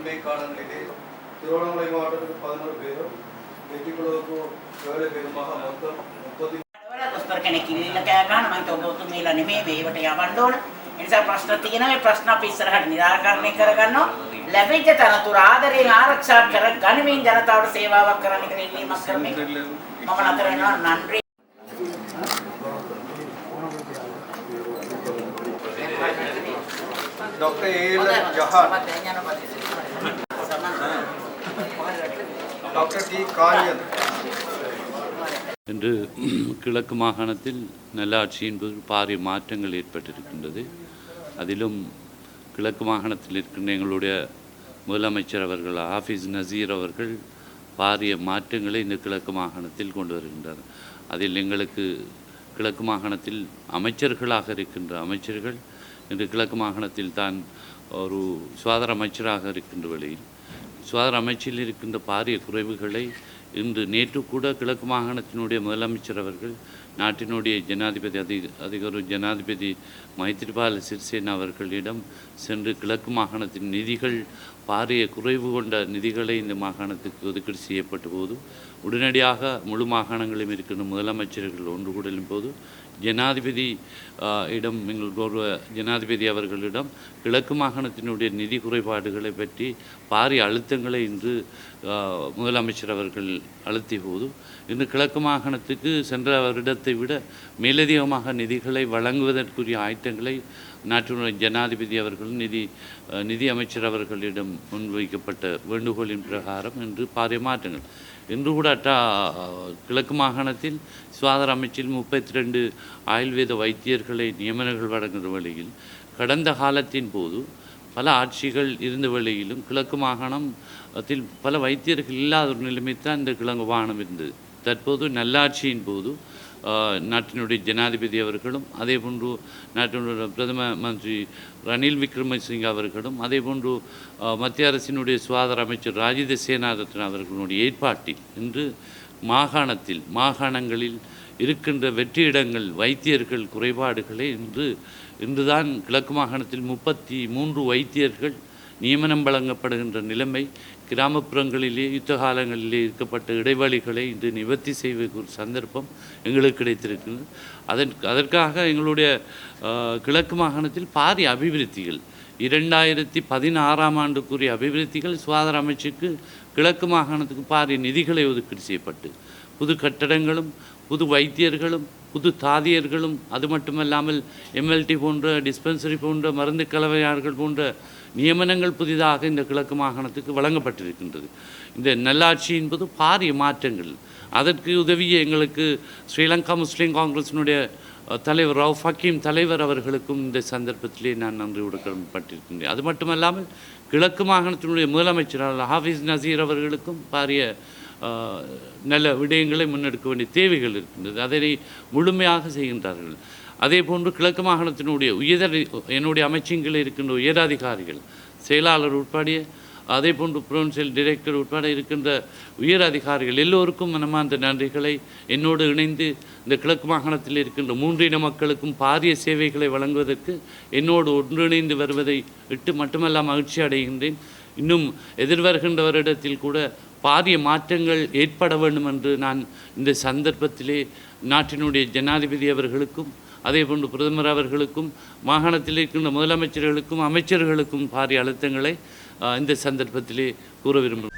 அண்மை காலங்களிலே திருவண்ணாமலை மாவட்டத்துக்கு 11 பேரும் வெற்றிக்குழுவுக்கு 7 பேருமாக மொத்தம் 30 දොස්තර කෙනෙක් ඉල්ලලා කෑ ගහන මම හිතුවා ඔබතුමීලා නෙමෙයි මේවට යවන්න ඕන. ඒ නිසා ප්‍රශ්න තියෙනවා මේ ප්‍රශ්න අපි ඉස්සරහට निराකරණය කරගන්නවා. ලැබිච්ච තනතුර ආදරයෙන් ආරක්ෂා කර ගනිමින් ජනතාවට සේවාවක් කරන්න කියලා ඉල්ලීමක් කරමින් මම නතර වෙනවා. නන්දි. Doctor AL. जहान, डॉक्टर टी. कालियन. இன்று கிழக்கு மாகாணத்தில் நல்லாட்சி என்பது பாரிய மாற்றங்கள் ஏற்பட்டிருக்கின்றது. அதிலும் கிழக்கு மாகாணத்தில் இருக்கின்ற எங்களுடைய முதலமைச்சர் அவர்கள் ஹாஃபிஸ் நசீர் அவர்கள் பாரிய மாற்றங்களை இந்த கிழக்கு மாகாணத்தில் கொண்டு வருகின்றனர். அதில் எங்களுக்கு கிழக்கு மாகாணத்தில் அமைச்சர்களாக இருக்கின்ற அமைச்சர்கள் இன்று கிழக்கு மாகாணத்தில் தான் ஒரு சுகாதார அமைச்சராக இருக்கின்ற வேளையில் சுகாதார அமைச்சில் இருக்கின்ற பாரிய குறைவுகளை இன்று நேற்று கூட கிழக்கு மாகாணத்தினுடைய முதலமைச்சர் அவர்கள் நாட்டினுடைய ஜனாதிபதி மைத்ரிபால சிறிசேனா அவர்களிடம் சென்று கிழக்கு மாகாணத்தின் நிதிகள் பாரிய குறைவு கொண்ட நிதிகளை இந்த மாகாணத்துக்கு ஒதுக்கீடு செய்யப்பட்ட போது உடனடியாக முழு மாகாணங்களிலும் இருக்கின்ற முதலமைச்சர்கள் ஒன்று கூடலும் போது ஜனாதிபதி ஜனாதிபதி அவர்களிடம் கிழக்கு மாகாணத்தினுடைய நிதி குறைபாடுகளை பற்றி பாரிய அழுத்தங்களை இன்று முதலமைச்சர் அவர்கள் அழுத்திய போது இன்று கிழக்கு மாகாணத்துக்கு சென்ற வருடத்தை விட மேலதிகமாக நிதிகளை வழங்குவதற்குரிய ஆயத்தங்களை நாட்டினுடைய ஜனாதிபதி அவர்கள் நிதி அமைச்சர் அவர்களிடம் முன்வைக்கப்பட்ட வேண்டுகோளின் பிரகாரம் இன்று பாரிய மாற்றங்கள் இன்று கூட கிழக்கு மாகாணத்தில் சுகாதார அமைச்சில் 32 ஆயுர்வேத வைத்தியர்களை நியமனங்கள் வழங்குகிற வழியில் கடந்த காலத்தின் போது பல ஆட்சிகள் இருந்த வேளையிலும் கிழக்கு மாகாணத்தில் பல வைத்தியர்கள் இல்லாத ஒரு நிலைமைத்தான் இந்த கிழக்கு மாகாணம் இருந்தது. தற்போது நல்லாட்சியின் போது நாட்டினுடைய ஜனாதிபதி அவர்களும் அதேபோன்று நாட்டினுடைய பிரதம மந்திரி ரணில் விக்ரமசிங்க அவர்களும் அதேபோன்று மத்திய அரசினுடைய சுகாதார அமைச்சர் ராஜித சேனாரத்ன அவர்களுடைய ஏற்பாட்டில் இன்று மாகாணங்களில் இருக்கின்ற வெற்றிடங்கள் வைத்தியர்கள் குறைபாடுகளை இன்றுதான் கிழக்கு மாகாணத்தில் 33 வைத்தியர்கள் நியமனம் வழங்கப்படுகின்ற நிலைமை கிராமப்புறங்களிலே யுத்த காலங்களிலே இருக்கப்பட்ட இடைவெளிகளை இன்று நிவர்த்தி செய்வதற்கு ஒரு சந்தர்ப்பம் எங்களுக்கு கிடைத்திருக்கிறது. அதற்காக எங்களுடைய கிழக்கு மாகாணத்தில் பாரிய அபிவிருத்திகள் 2016ஆம் ஆண்டுக்குரிய அபிவிருத்திகள் சுகாதார அமைச்சுக்கு கிழக்கு மாகாணத்துக்கு பாரிய நிதிகளை ஒதுக்கீடு செய்யப்பட்டு புது கட்டடங்களும் புது வைத்தியர்களும் புது தாதியர்களும் அது மட்டுமல்லாமல் எம்எல்டி போன்ற டிஸ்பென்சரி போன்ற மருந்து கலவையாளர்கள் போன்ற நியமனங்கள் புதிதாக இந்த கிழக்கு மாகாணத்துக்கு வழங்கப்பட்டிருக்கின்றது. இந்த நல்லாட்சி என்பது பாரிய மாற்றங்கள். அதற்கு உதவிய எங்களுக்கு ஸ்ரீலங்கா முஸ்லீம் காங்கிரஸினுடைய தலைவர் ரவுஃப் ஹக்கீம் தலைவர் அவர்களுக்கும் இந்த சந்தர்ப்பத்திலே நான் நன்றி கொடுக்கப்பட்டிருக்கின்றேன். அது மட்டுமல்லாமல் கிழக்கு மாகாணத்தினுடைய முதலமைச்சர் ஹாஃபிஸ் நசீர் அவர்களுக்கும் பாரிய நல்ல விடயங்களை முன்னெடுக்க வேண்டிய தேவைகள் இருக்கின்றது. அதனை முழுமையாக செய்கின்றார்கள். அதே போன்று கிழக்கு மாகாணத்தினுடைய என்னுடைய அமைச்சங்களில் இருக்கின்ற உயரதிகாரிகள் செயலாளர் உட்பட அதே போன்று ப்ரொவின்சியல் டைரக்டர் உட்பட இருக்கின்ற உயர் அதிகாரிகள் எல்லோருக்கும் மனமார்ந்த நன்றிகளை என்னோடு இணைந்து இந்த கிழக்கு மாகாணத்தில் இருக்கின்ற 3 இன மக்களுக்கும் பாரிய சேவைகளை வழங்குவதற்கு என்னோடு ஒன்றிணைந்து வருவதை இட்டு மட்டுமல்லாம் மகிழ்ச்சி அடைகின்றேன். இன்னும் எதிர்வருகின்ற வருடத்தில் கூட பாரிய மாற்றங்கள் ஏற்பட வேண்டும் என்று நான் இந்த சந்தர்ப்பத்திலே நாட்டினுடைய ஜனாதிபதி அவர்களுக்கும் அதேபோன்று பிரதமர் அவர்களுக்கும் மாகாணத்தில் இருக்கின்ற முதலமைச்சர்களுக்கும் அமைச்சர்களுக்கும் பாரிய அழுத்தங்களை இந்த சந்தர்ப்பத்திலே கூற விரும்புகிறேன்.